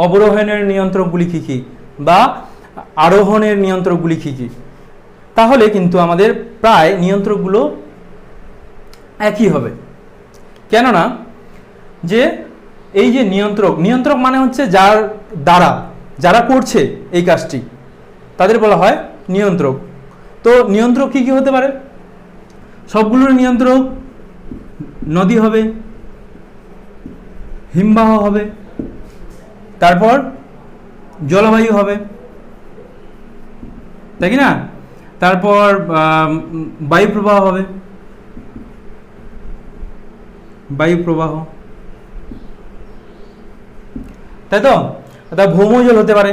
অবরোহণের নিয়ন্ত্রকগুলি কী কী, বা আরোহণের নিয়ন্ত্রকগুলি কী কী। তাহলে কিন্তু আমাদের প্রায় নিয়ন্ত্রকগুলো একই হবে। কেননা যে এই যে নিয়ন্ত্রক মানে হচ্ছে যার দ্বারা যারা করছে এই কাজটি তাদের বলা হয় নিয়ন্ত্রক। তো নিয়ন্ত্রক কী কী হতে পারে? সবগুলোর নিয়ন্ত্রক নদী হবে, হিমবাহ হবে, তারপর জলবায়ু হবে, তাই কি না? তারপর বায়ু প্রবাহ হবে, বায়ু প্রবাহ, তাই তো? তা ভৌমজল হতে পারে,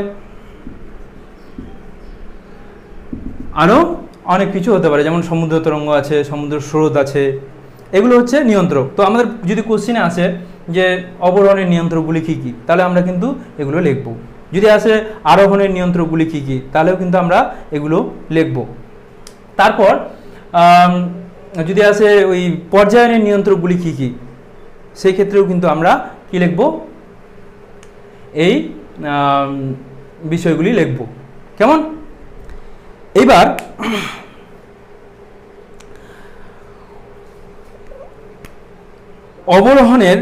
আরও অনেক কিছু হতে পারে, যেমন সমুদ্র তরঙ্গ আছে, সমুদ্র স্রোত আছে, এগুলো হচ্ছে নিয়ন্ত্রক। তো আমাদের যদি কোশ্চিনে আসে যে অবরোহণের নিয়ন্ত্রকগুলি কী কী, তাহলে আমরা কিন্তু এগুলো লিখব। যদি আসে আরোহণের নিয়ন্ত্রকগুলি কী কী, তাহলেও কিন্তু আমরা এগুলো লিখব। তারপর যদি আসে ওই পর্যায়নের নিয়ন্ত্রকগুলি কী কী, সেই ক্ষেত্রেও কিন্তু আমরা কি লিখব? এই বিষয়গুলি লিখব। কেমন? এবার অবরোহণের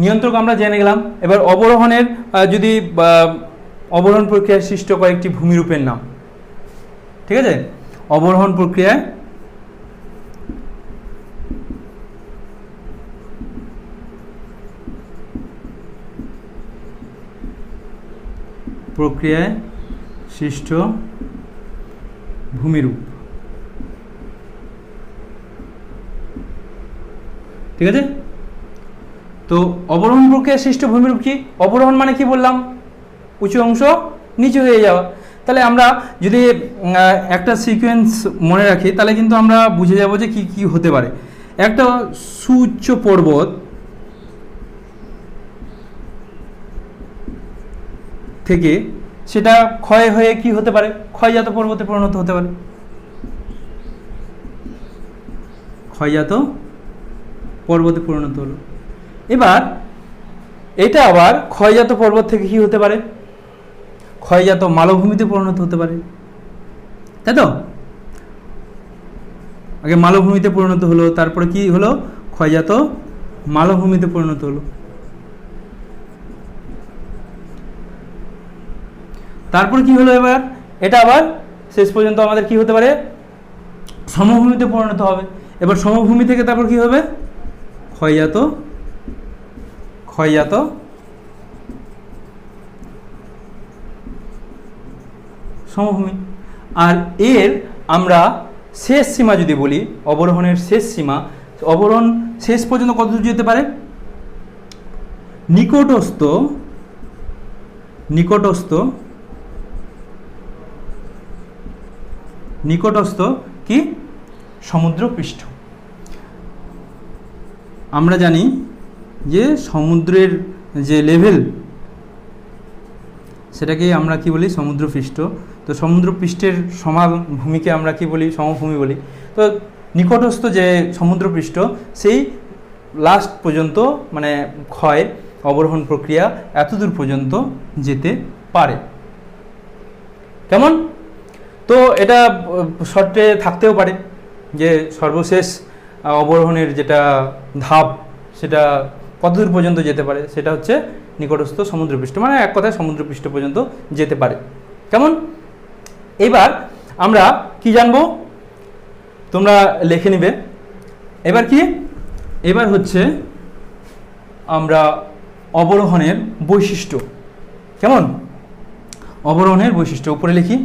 নিয়ন্ত্রক আমরা জেনে গেলাম। এবার অবরোহণের যদি অবরোহণ প্রক্রিয়ায় সৃষ্ট কয়েকটি ভূমিরূপের নাম, ঠিক আছে? অবরোহণ প্রক্রিয়ায় সৃষ্ট ভূমিরূপ, ঠিক আছে? তো অবরোহণ প্রক্রিয়ায় সৃষ্ট ভূমিরূপ কি? অবরোহণ মানে কি বললাম? উঁচু অংশ নিচু হয়ে যাওয়া। তাহলে আমরা যদি একটা সিকোয়েন্স মনে রাখি তাহলে কিন্তু আমরা বুঝে যাব যে কি কি হতে পারে। একটা সুউচ্চ পর্বত থেকে সেটা ক্ষয় হয়ে কি হতে পারে? ক্ষয়জাত পর্বতে পরিণত হতে পারে। ক্ষয়জাত পর্বতে পরিণত হলো। এবার এটা আবার ক্ষয়জাত পর্বত থেকে কি হতে পারে? ক্ষয়জাত মালভূমিতে পরিণত হতে পারে, তাই তো? আগে মালভূমিতে পরিণত হলো, তারপরে কি হলো? ক্ষয়জাত মালভূমিতে পরিণত হলো। তারপর কি হলো? এবার এটা আবার শেষ পর্যন্ত আমাদের কি হতে পারে? সমভূমিতে পরিণত হবে। এবার সমভূমি থেকে তারপর কি হবে? ক্ষয়জাত সমভূমি। আর এর আমরা শেষ সীমা যদি বলি, অবরোহণের শেষ সীমা, অবরোহণ শেষ পর্যন্ত কতদূর যেতে পারে? নিকটস্থ কি? সমুদ্রপৃষ্ঠ। আমরা জানি যে সমুদ্রের যে লেভেল সেটাকে আমরা কি বলি? সমুদ্রপৃষ্ঠ। তো সমুদ্রপৃষ্ঠের সমান ভূমিকে আমরা কি বলি? সমভূমি বলি। তো নিকটস্থ যে সমুদ্রপৃষ্ঠ সেই লাস্ট পর্যন্ত মানে ক্ষয় অবরোহণ প্রক্রিয়া এতদূর পর্যন্ত যেতে পারে। কেমন? তো এটা শর্টে থাকতেও পারে যে সর্বশেষ অবরোহণের যেটা ধাপ সেটা কতদূর পর্যন্ত যেতে পারে, সেটা হচ্ছে নিকটস্থ সমুদ্রপৃষ্ঠ, মানে এক কথায় সমুদ্রপৃষ্ঠ পর্যন্ত যেতে পারে। কেমন? এবার আমরা কি জানবো? তোমরা লিখে নিবে। এবার কি? এবার হচ্ছে আমরা অবরোহণের বৈশিষ্ট্য। কেমন? অবরোহণের বৈশিষ্ট্য উপরে লিখি।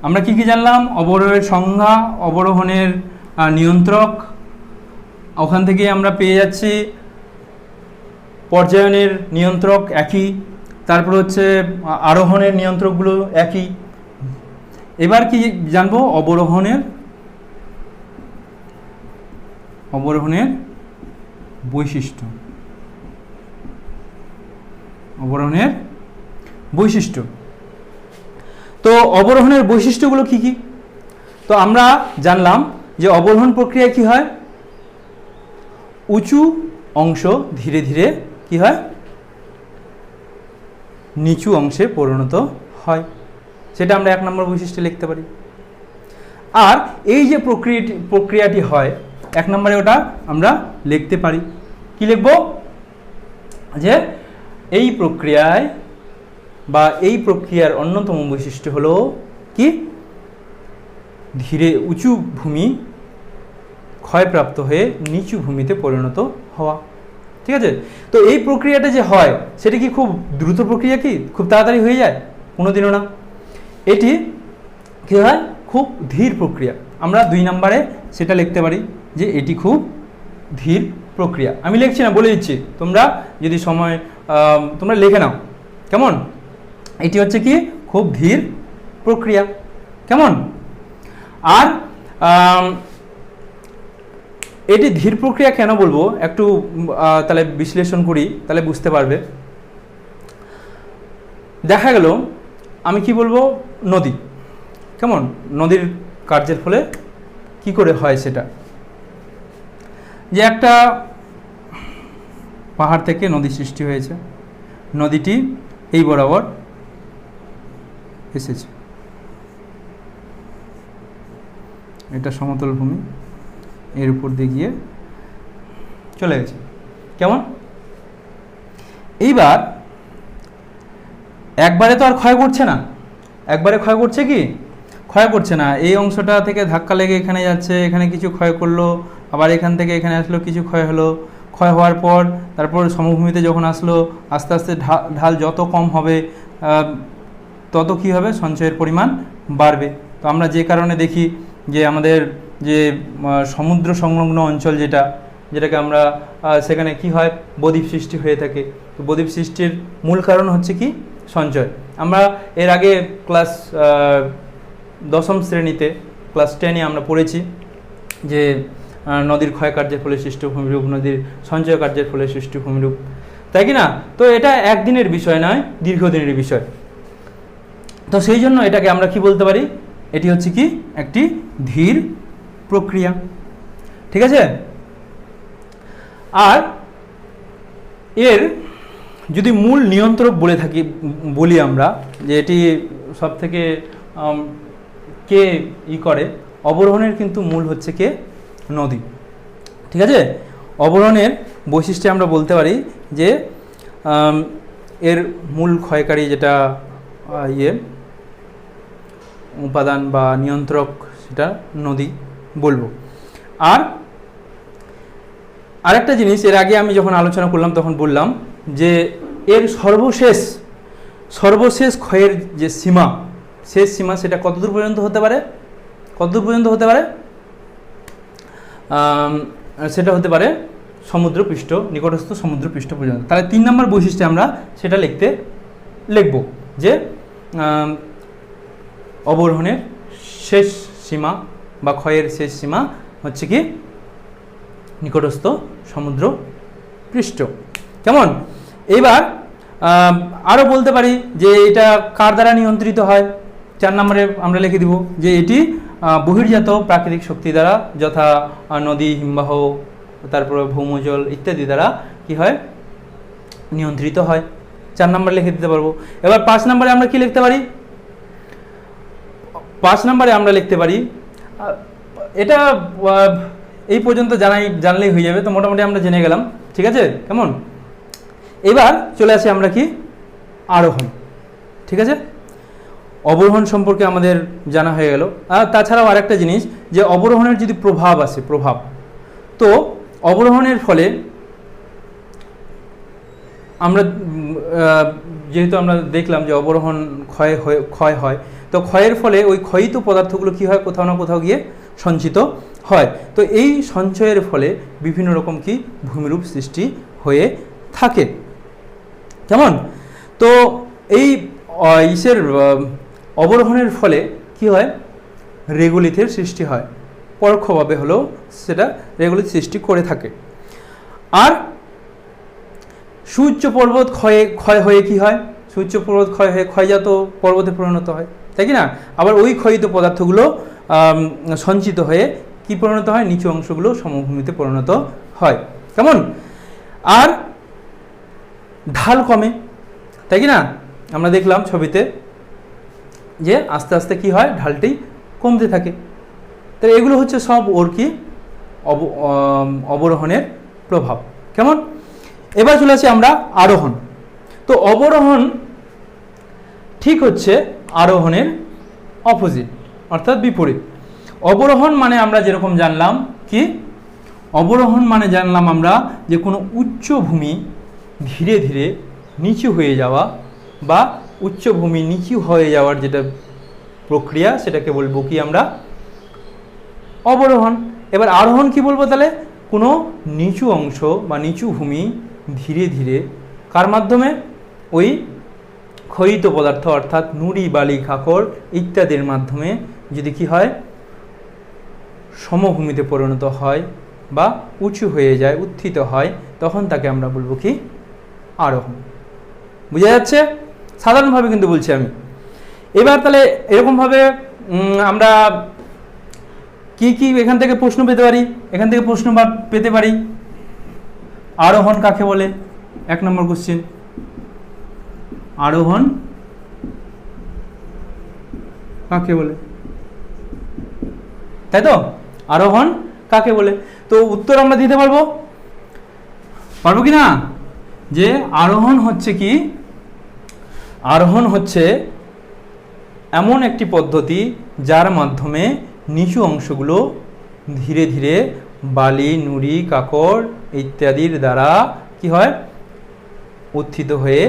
আমরা কি জানলাম? অবরোহের সংজ্ঞা, অবরোহণের নিয়ন্ত্রক, ওখান থেকে আমরা পেয়ে যাচ্ছি পর্যায়নের নিয়ন্ত্রক একই, তারপর হচ্ছে আরোহণের নিয়ন্ত্রকগুলো একই। এবার কি জানবো? অবরোহণের বৈশিষ্ট্য। অবরোহণের বৈশিষ্ট্য। তো অবরোহণের বৈশিষ্ট্যগুলো কি কি? তো আমরা জানলাম যে অবরোহণ প্রক্রিয়ায় কি হয়? উঁচু অংশ ধীরে ধীরে কি হয়? নিচু অংশে পরিণত হয়। সেটা আমরা 1 নম্বর বৈশিষ্ট্যে লিখতে পারি। আর এই যে প্রক্রিয়াটি হয় 1 নম্বরে, ওটা আমরা লিখতে পারি। কি লিখব? যে এই প্রক্রিয়ায় বা এই প্রক্রিয়ার অন্যতম বৈশিষ্ট্য হলো কি? ধীরে উঁচু ভূমি ক্ষয়প্রাপ্ত হয়ে নিচু ভূমিতে পরিণত হওয়া। ঠিক আছে? তো এই প্রক্রিয়াটা যে হয় সেটা কি খুব দ্রুত প্রক্রিয়া? কি খুব তাড়াতাড়ি হয়ে যায়? কোনোদিনও না। এটি কি হয়? খুব ধীর প্রক্রিয়া। আমরা 2 নম্বরে সেটা লিখতে পারি যে এটি খুব ধীর প্রক্রিয়া। আমি লিখছি না, বলে দিচ্ছি, তোমরা যদি সময় তোমরা লিখে নাও। কেমন? এটি হচ্ছে কি? খুব ধীর প্রক্রিয়া। কেমন? আর এটি ধীর প্রক্রিয়া কেন বলবো একটু তাহলে বিশ্লেষণ করি, তাহলে বুঝতে পারবে। দেখা গেল আমি কি বলবো? নদী। কেমন? নদীর কার্যের ফলে কি করে হয় সেটা, যে একটা পাহাড় থেকে নদী সৃষ্টি হয়েছে, নদীটি এই বরাবর এসেছে, এটা সমতল ভূমি, এর উপর দিয়ে গিয়ে চলে গেছে। কেমন? এইবার একবারে তো আর ক্ষয় করছে না। একবারে ক্ষয় করছে কি? ক্ষয় করছে না। এই অংশটা থেকে ধাক্কা লেগে এখানে যাচ্ছে, এখানে কিছু ক্ষয় করলো, আবার এখান থেকে এখানে আসলো, কিছু ক্ষয় হলো। ক্ষয় হওয়ার পর তারপর সমভূমিতে যখন আসলো, আস্তে আস্তে ঢাল যত কম হবে তত কি হবে? সঞ্চয়ের পরিমাণ বাড়বে। তো আমরা যে কারণে দেখি যে আমাদের যে সমুদ্র সংলগ্ন অঞ্চল যেটাকে আমরা সেখানে কি হয়? বদ্বীপ সৃষ্টি হয়ে থাকে। তো বদ্বীপ সৃষ্টির মূল কারণ হচ্ছে কি? সঞ্চয়। আমরা এর আগে ক্লাস 10ম শ্রেণীতে, ক্লাস 10-এ আমরা পড়েছি যে নদীর ক্ষয়কার্যের ফলে সৃষ্ট ভূমিরূপ, নদীর সঞ্চয় কার্যের ফলে সৃষ্ট ভূমিরূপ, তাই কি না? তো এটা একদিনের বিষয় নয়, দীর্ঘদিনের বিষয়। তো সেই জন্য এটাকে আমরা কি বলতে পারি? এটি হচ্ছে কি? একটি ধীর প্রক্রিয়া। ঠিক আছে? আর এর যদি মূল নিয়ন্ত্রক বলি আমরা যে এটি সব থেকে কে করে? অবরোহণের কিন্তু মূল হচ্ছে কে? নদী। ঠিক আছে? অবরোহণের বৈশিষ্ট্যে আমরা বলতে পারি যে এর মূল ক্ষয়কারী যেটা উপাদান বা নিয়ন্ত্রক, সেটা নদী বলবো। আর আরেকটা জিনিস, এর আগে আমি যখন আলোচনা করলাম তখন বললাম যে এর সর্বশেষ ক্ষয়ের যে সীমা, শেষ সীমা, সেটা কতদূর পর্যন্ত হতে পারে? সেটা হতে পারে সমুদ্রপৃষ্ঠ, নিকটস্থ সমুদ্রপৃষ্ঠ পর্যন্ত। তাহলে 3 নম্বর বৈশিষ্ট্যে আমরা সেটা লিখব যে অবরোহণের শেষ সীমা বা ক্ষয়ের শেষ সীমা হচ্ছে কি? নিকটস্থ সমুদ্র পৃষ্ঠ। কেমন? এইবার আরও বলতে পারি যে এটা কার দ্বারা নিয়ন্ত্রিত হয়? 4 নম্বরে আমরা লিখে দিব যে এটি বহির্জাত প্রাকৃতিক শক্তি দ্বারা, যথা নদী, হিমবাহ, তারপরে ভৌমজল ইত্যাদি দ্বারা কি হয়? নিয়ন্ত্রিত হয়। 4 নম্বরে লিখে দিতে পারবো। এবার 5 নম্বরে আমরা কি লিখতে পারি? 5 নম্বরে আমরা লিখতে পারি, এটা এই পর্যন্ত জানলেই হয়ে যাবে, তো মোটামুটি আমরা জেনে গেলাম। ঠিক আছে? কেমন? এবার চলে আসি আমরা কি? আরোহণ। ঠিক আছে? অবরোহণ সম্পর্কে আমাদের জানা হয়ে গেল। আর তাছাড়াও আরেকটা জিনিস, যে অবরোহণের যদি প্রভাব আসে, তো অবরোহণের ফলে আমরা যেহেতু আমরা দেখলাম যে অবরোহণ ক্ষয় হয়, তো তো ক্ষয়ের ফলে ওই ক্ষয়িত পদার্থগুলো কি হয়, কোথাও না কোথাও গিয়ে সঞ্চিত হয়। তো এই সঞ্চয়ের ফলে বিভিন্ন রকম কি ভূমিরূপ সৃষ্টি হয়ে থাকে। কেমন? তো এই ইসের অবরোহণের ফলে কি হয়, রেগুলিথের সৃষ্টি হয়, পরোক্ষভাবে হলেও সেটা রেগুলিথ সৃষ্টি করে থাকে। আর সুউচ্চ পর্বত ক্ষয় হয়ে কি হয়, সুউচ্চ পর্বত ক্ষয় হয়ে ক্ষয়জাত পর্বতে পরিণত হয়, তাই কি না? আবার ওই ক্ষয়িত পদার্থগুলো সঞ্চিত হয়ে কি পরিণত হয়, নিচু অংশগুলো সমভূমিতে পরিণত হয়। কেমন? আর ঢাল কমে, তাই কি না? আমরা দেখলাম ছবিতে যে আস্তে আস্তে কি হয়, ঢালটি কমতে থাকে। তো এগুলো হচ্ছে সব ওর কি অবরোহণের প্রভাব। কেমন? এবার চলে আসি আমরা আরোহণ। তো অবরোহণ ঠিক হচ্ছে আরোহণের অপোজিট, অর্থাৎ বিপরীত। অবরোহণ মানে আমরা যেরকম জানলাম কি, অবরোহণ মানে জানলাম আমরা যে কোনো উচ্চভূমি ধীরে ধীরে নিচু হয়ে যাওয়া বা উচ্চভূমি নিচু হয়ে যাওয়ার যেটা প্রক্রিয়া, সেটাকে বলবো কি আমরা অবরোহণ। এবার আরোহণ কি বলবো তাহলে, কোনো নিচু অংশ বা নিচু ভূমি ধীরে ধীরে কার মাধ্যমে, ওই ক্ষয়িত পদার্থ অর্থাৎ নুড়ি বালি কাকর ইত্যাদির মাধ্যমে যদি কি হয়, সমভূমিতে পরিণত হয় বা উঁচু হয়ে যায়, উত্থিত হয়, তখন তাকে আমরা বলবো কি আরোহণ। বুঝা যাচ্ছে? সাধারণভাবে কিন্তু বলছি আমি। এবার তাহলে এরকমভাবে আমরা কি কি এখান থেকে প্রশ্ন পেতে পারি, এখান থেকে প্রশ্ন পেতে পারি, আরোহণ কাকে বলে? 1 নম্বর কোশ্চেন, আরোহণ কাকে বলে, তাই তো? আরোহণ কাকে বলে? তো উত্তর আমরা দিতে পারবো কি না, যে আরোহণ হচ্ছে কি, আরোহণ হচ্ছে এমন একটি পদ্ধতি যার মাধ্যমে নিচু অংশগুলো ধীরে ধীরে বালি নুড়ি কাকর ইত্যাদির দ্বারা কি হয়, উত্থিত হয়ে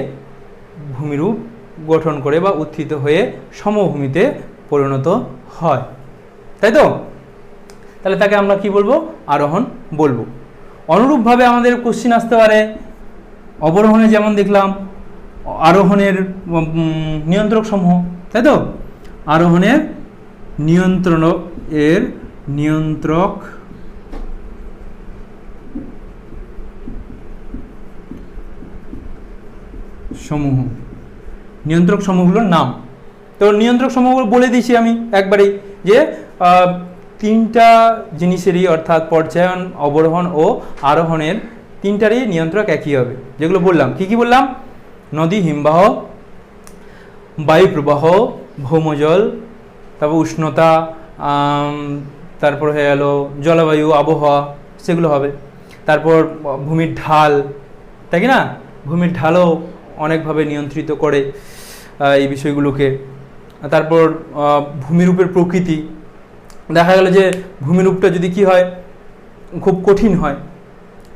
ভূমিরূপ গঠন করে বা উত্থিত হয়ে সমভূমিতে পরিণত হয়, তাই তো? তাহলে তাকে আমরা কি বলবো, আরোহণ বলবো। অনুরূপভাবে আমাদের কোশ্চিন আসতে পারে অবরোহণে, যেমন দেখলাম আরোহণের নিয়ন্ত্রক সমূহ, তাই তো? আরোহণের নিয়ন্ত্রক সমূহ, নিয়ন্ত্রক সমূহগুলোর নাম। তো নিয়ন্ত্রক সমূহগুলো বলে দিয়েছি আমি একবারেই, যে 3টা জিনিসেরই অর্থাৎ পর্যায়ন, অবরোহণ ও আরোহণের 3টারই নিয়ন্ত্রক একই হবে। যেগুলো বললাম, কি কি বললাম, নদী হিমবাহ, বায়ু প্রবাহ, ভৌমজল, তারপর উষ্ণতা, তারপর হয়ে গেল জলবায়ু আবহাওয়া, সেগুলো হবে। তারপর ভূমির ঢাল, তাই কি না? ভূমির ঢালও অনেকভাবে নিয়ন্ত্রিত করে এই বিষয়গুলোকে। তারপর ভূমিরূপের প্রকৃতি, দেখা গেল যে ভূমিরূপটা যদি কি হয়, খুব কঠিন হয়,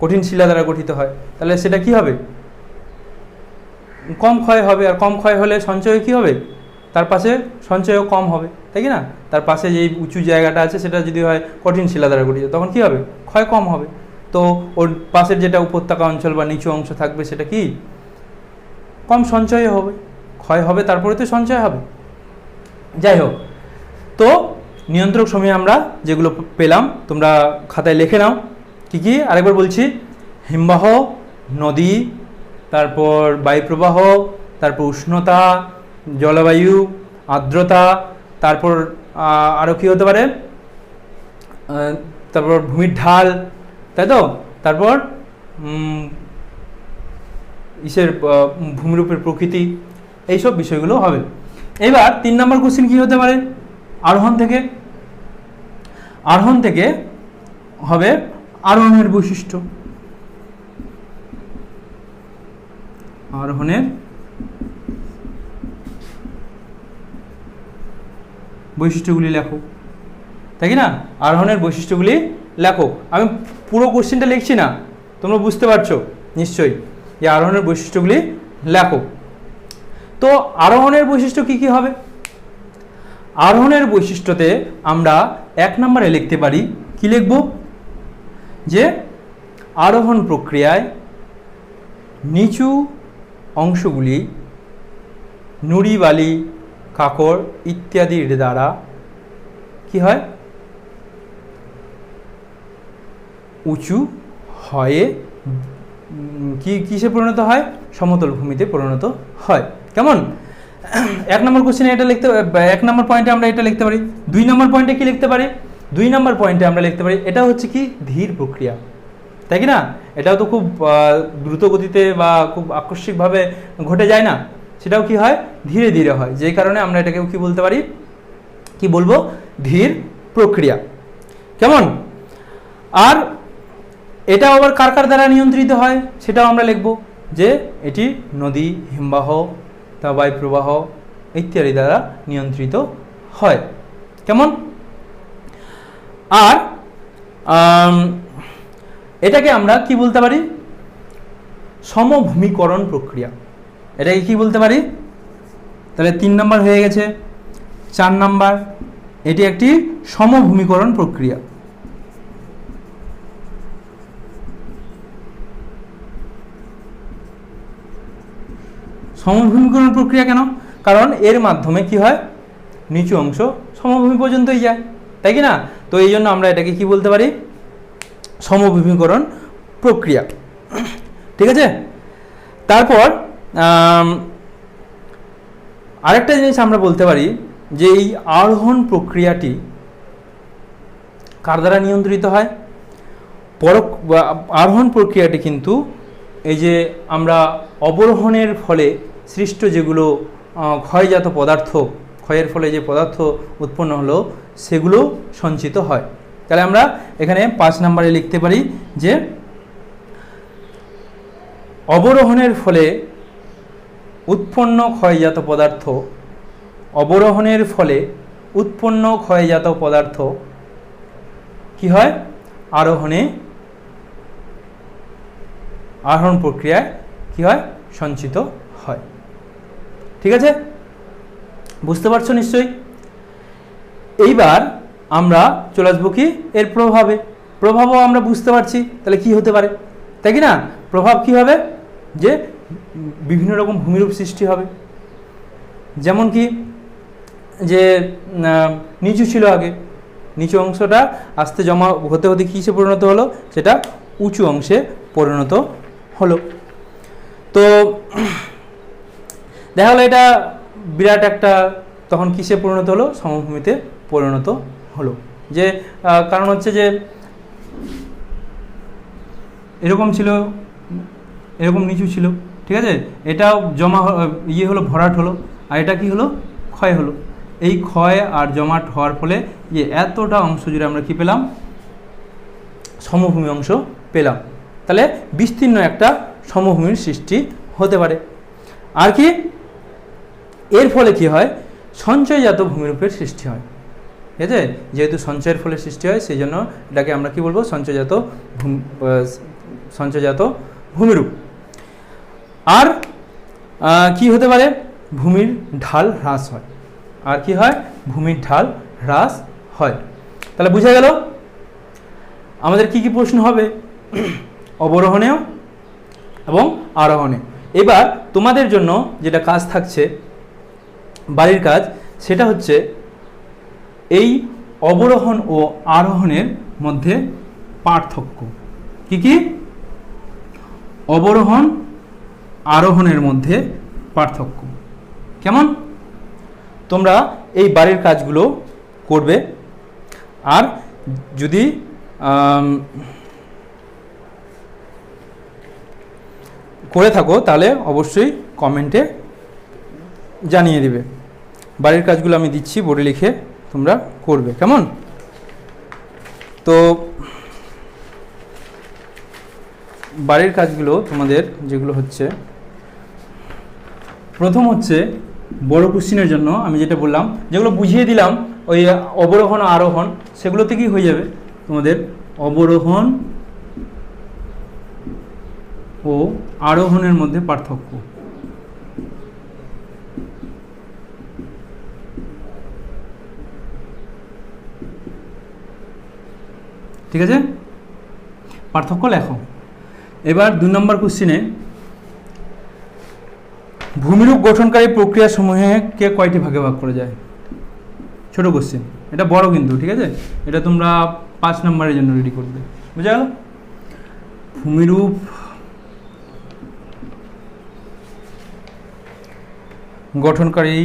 কঠিন শিলা দ্বারা গঠিত হয়, তাহলে সেটা কি হবে, কম ক্ষয় হবে। আর কম ক্ষয় হলে সঞ্চয় কি হবে, তার পাশে সঞ্চয়ও কম হবে, তাই কি না? তার পাশে যেই উঁচু জায়গাটা আছে সেটা যদি হয় কঠিন শিলা দ্বারা গঠিত, তখন কি হবে, ক্ষয় কম হবে। তো ওর পাশের যেটা উপত্যকা অঞ্চল বা নিচু অংশ থাকবে সেটা কি কম সঞ্চয় হবে, ক্ষয় হবে, তারপরে তো সঞ্চয় হবে। যাই হোক, তো নিয়ন্ত্রক সময়ে আমরা যেগুলো পেলাম তোমরা খাতায় লিখে নাও। কি কি আরেকবার বলছি, হিমবাহ, নদী, তারপর বায়ুপ্রবাহ, তারপর উষ্ণতা, জলবায়ু, আর্দ্রতা, তারপর আরও কী হতে পারে, তারপর ভূমির ঢাল, তাই তো? তারপর ভূমিরূপের প্রকৃতি, এইসব বিষয়গুলো হবে। এবার 3 নম্বর কোশ্চেন কী হতে পারে, আরোহণ থেকে হবে আরোহণের বৈশিষ্ট্য। আরোহণের বৈশিষ্ট্যগুলি লেখো, তাই কি না? আরোহণের বৈশিষ্ট্যগুলি লেখো। আমি পুরো কোশ্চেনটা লিখছি না, তোমরা বুঝতে পারছো নিশ্চয়ই, যে আরোহণের বৈশিষ্ট্যগুলি লেখো। তো আরোহণের বৈশিষ্ট্য কি কি হবে? আরোহণের বৈশিষ্ট্যতে আমরা 1 নম্বরে লিখতে পারি, কি লিখব, যে আরোহণ প্রক্রিয়ায় নিচু অংশগুলি নুড়ি, বালি, কাঁকড় ইত্যাদির দ্বারা কি হয়, উঁচু হয়ে কিসে পরিণত হয়, সমতল ভূমিতে পরিণত হয়। কেমন? 1 নম্বর কোশ্চেনে এটা লিখতে, 1 নম্বর পয়েন্টে আমরা এটা লিখতে পারি। 2 নম্বর পয়েন্টে কি লিখতে পারি? 2 নম্বর পয়েন্টে আমরা লিখতে পারি এটা হচ্ছে কি ধীর প্রক্রিয়া, তাই কি না? এটাও তো খুব দ্রুত গতিতে বা খুব আকস্মিকভাবে ঘটে যায় না, সেটাও কি হয়, ধীরে ধীরে হয়, যেই কারণে আমরা এটাকেও কি বলতে পারি, কি বলবো, ধীর প্রক্রিয়া। কেমন? আর এটাও আবার কার কার দ্বারা নিয়ন্ত্রিত হয় সেটাও আমরা লিখব, যে এটি নদী, হিমবাহ, তা বায়ু প্রবাহ ইত্যাদি দ্বারা নিয়ন্ত্রিত হয়। কেমন? আর এটাকে আমরা কি বলতে পারি, সমভূমিকরণ প্রক্রিয়া। এটাকে কি বলতে পারি? তাহলে 3 নম্বর হয়ে গেছে। 4 নম্বর, এটি একটি সমভূমিকরণ প্রক্রিয়া। সমভূমিকরণ প্রক্রিয়া কেন? কারণ এর মাধ্যমে কি হয়, নিচু অংশ সমভূমি পর্যন্তই যায়, তাই কি না? তো এই জন্য আমরা এটাকে কি বলতে পারি, সমভূমিকরণ প্রক্রিয়া। ঠিক আছে? তারপর আরেকটা জিনিস আমরা বলতে পারি যে এই আরোহণ প্রক্রিয়াটি কার দ্বারা নিয়ন্ত্রিত হয়? আরোহণ প্রক্রিয়াটি কিন্তু এই যে আমরা অবরোহণের ফলে সৃষ্ট যেগুলো ক্ষয়জাত পদার্থ, ক্ষয়ের ফলে যে পদার্থ উৎপন্ন হলো সেগুলো সঞ্চিত হয়। তাহলে আমরা এখানে 5 নম্বরে লিখতে পারি যে অবরোহণের ফলে উৎপন্ন ক্ষয়জাত পদার্থ, অবরোহণের ফলে উৎপন্ন ক্ষয়জাত পদার্থ কি হয়, আরোহণ প্রক্রিয়ায় কি হয়, সঞ্চিত হয়। ঠিক আছে? বুঝতে পারছো নিশ্চয়ই? এইবার আমরা চলে আসবো কি এর প্রভাবও আমরা বুঝতে পারছি, তাহলে কি হতে পারে, তাই কি না? প্রভাব কি হবে, যে বিভিন্ন রকম ভূমিরূপ সৃষ্টি হবে। যেমন কি, যে নিচু ছিল আগে, নিচু অংশটা আস্তে জমা হতে হতে কিসে পরিণত হলো, সেটা উঁচু অংশে পরিণত হলো। তো দেখা গেলো এটা বিরাট একটা, তখন কিসে পরিণত হলো, সমভূমিতে পরিণত হলো। যে কারণ হচ্ছে যে এরকম ছিল, এরকম নিচু ছিল, ঠিক আছে, এটাও জমা হলো, ভরাট হলো, আর এটা কি হলো, ক্ষয় হলো। এই ক্ষয় আর জমাট হওয়ার ফলে যে এতটা অংশ জুড়ে আমরা কি পেলাম, সমভূমি অংশ পেলাম। তাহলে বিস্তীর্ণ একটা সমভূমির সৃষ্টি হতে পারে। আর কি, এর ফলে কি হয়, সঞ্চয়জাত ভূমিরূপের সৃষ্টি হয়। ঠিক আছে? যেহেতু সঞ্চয়ের ফলে সৃষ্টি হয়, সেই জন্য এটাকে আমরা কি বলবো, সঞ্চয়জাত ভূমিরূপ। আর কি হতে পারে, ভূমির ঢাল হ্রাস হয়। আর কি হয়, ভূমির ঢাল হ্রাস হয়। তাহলে বুঝা গেল আমাদের কি কি প্রশ্ন হবে অবরোহণেও এবং আরোহণে। এবার তোমাদের জন্য যেটা কাজ থাকছে, বাড়ির কাজ, সেটা হচ্ছে এই অবরোহণ ও আরোহণের মধ্যে পার্থক্য কি কি, অবরোহণ আরোহণের মধ্যে পার্থক্য। কেমন? তোমরা এই বাড়ির কাজগুলো করবে, আর যদি করে থাকো তাহলে অবশ্যই কমেন্টে জানিয়ে দিবে। বাড়ির কাজগুলো আমি দিচ্ছি বোর্ডে লিখে, তোমরা করবে। কেমন? তো বাড়ির কাজগুলো তোমাদের যেগুলো হচ্ছে, প্রথম হচ্ছে বড় কোশ্চিনের জন্য আমি যেটা বললাম, যেগুলো বুঝিয়ে দিলাম ওই অবরোহণ আরোহণ, সেগুলোতে কি হয়ে যাবে তোমাদের, অবরোহণ ও আরোহণের মধ্যে পার্থক্য। ঠিক আছে, পার্থক্য লেখো। এবার 2 নম্বর কোশ্চিনে ভূমিরূপ গঠনকারী প্রক্রিয়াসমূহকে কয়টি ভাগে ভাগ করা যায়? ছোট কোশ্চেন, এটা বড় কিন্তু, ঠিক আছে, এটা তোমরা 5 নম্বরের জন্য রেডি করবে, বুঝা গেল? ভূমিরূপ গঠনকারী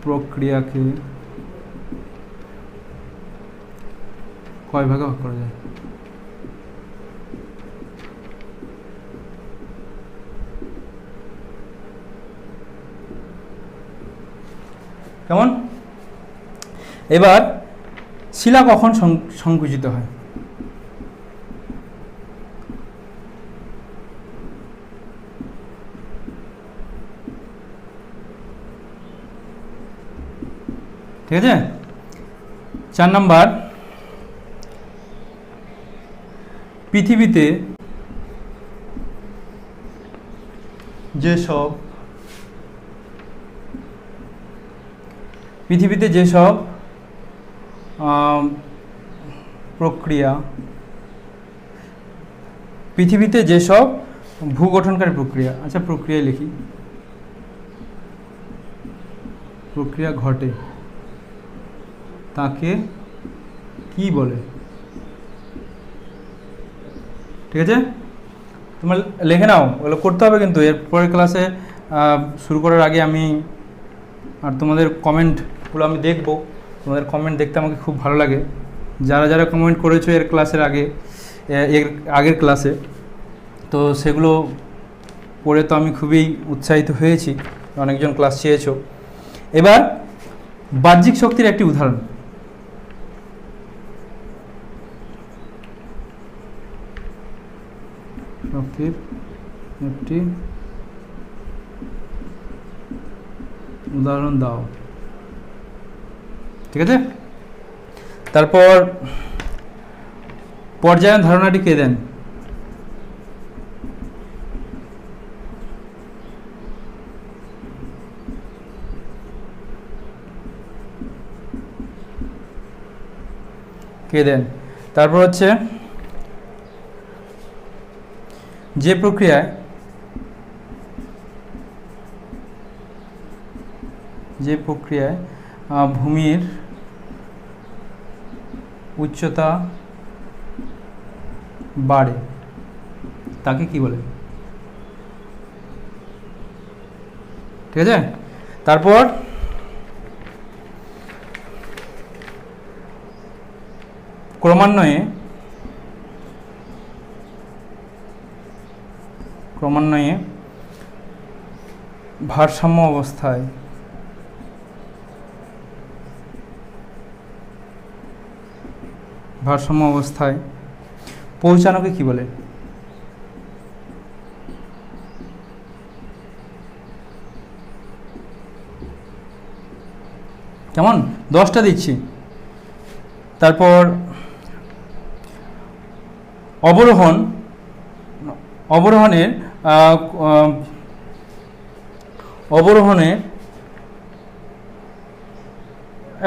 প্রক্রিয়াকে কয় ভাগে ভাগ করা যায়? কেমন? এবার শিলা কখন সংকুচিত হয়? ঠিক আছে। 4 নম্বর, পৃথিবীতে যেসব পৃথিবীতে যেসব ভূগঠনকারী প্রক্রিয়া, আচ্ছা প্রক্রিয়া লিখি, প্রক্রিয়া ঘটে তাকে কি বলে? ঠিক আছে, তোমরা লিখে নাও, ওগুলো করতে হবে কিন্তু। এর পরের ক্লাসে শুরু করার আগে আমি আর তোমাদের কমেন্টগুলো আমি দেখব। তোমাদের কমেন্ট দেখতে আমাকে খুব ভালো লাগে। যারা যারা কমেন্ট করেছো এর ক্লাসের আগে, এর আগের ক্লাসে, তো সেগুলো পড়ে তো আমি খুবই উৎসাহিত হয়েছি। অনেকজন ক্লাস চেয়েছো। এবার বাহ্যিক শক্তির একটি উদাহরণ। শক্তির একটি উদাহরণ দাও। ঠিক আছে, তারপর পর্যায়ন ধারণাটি কে দেন? কে দেন? তারপর হচ্ছে যে প্রক্রিয়ায় ভূমির উচ্চতা বাড়ে তাকে কি বলে? ঠিক আছে, তারপর ক্রমান্বয়ে ভারসাম্য অবস্থায় পৌঁছানোকে কি বলে? কেমন? 10টা দিচ্ছি। তারপর অবরোহণের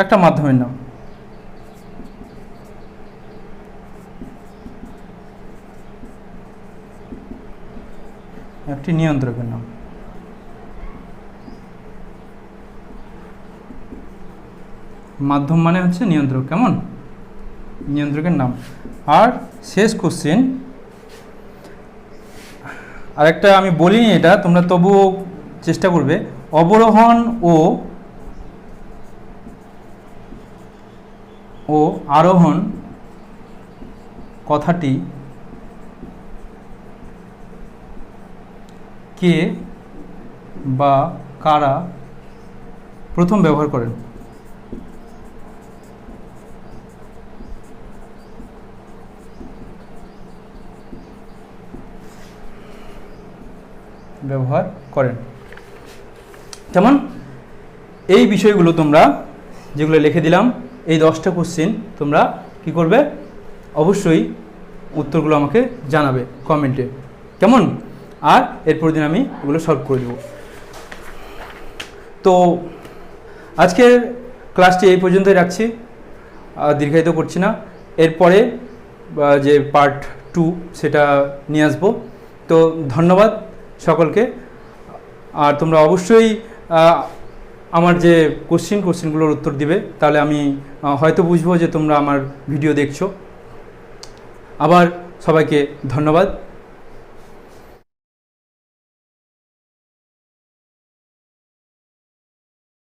একটা মাধ্যমের নাম। একটি নিয়ন্ত্রকের নাম। মাধ্যম মানে হচ্ছে নিয়ন্ত্রক। কেমন? নিয়ন্ত্রকের নাম। আর শেষ কোশ্চেন, আরেকটা আমি বলিনি, এটা তোমরা তবুও চেষ্টা করবে। অবরোহণ ও আরোহণ কথাটি কে বা কারা প্রথম ব্যবহার করেন? কেমন? এই বিষয়গুলো তোমরা যেগুলো লিখে দিলাম, এই 10টা কোশ্চেন তোমরা কি করবে? অবশ্যই উত্তরগুলো আমাকে জানাবে কমেন্টে। কেমন? আর এরপর দিন আমি এগুলো সলভ করে দেবো। তো আজকের ক্লাসটি এই পর্যন্তই রাখছি, দীর্ঘায়িত করছি না। এরপরে যে পার্ট 2 সেটা নিয়ে আসবো। তো ধন্যবাদ সকলকে। আর তোমরা অবশ্যই আমার যে কোশ্চেনগুলোর উত্তর দিবে, তাহলে আমি হয়তো বুঝবো যে তোমরা আমার ভিডিও দেখছো। আবার সবাইকে ধন্যবাদ।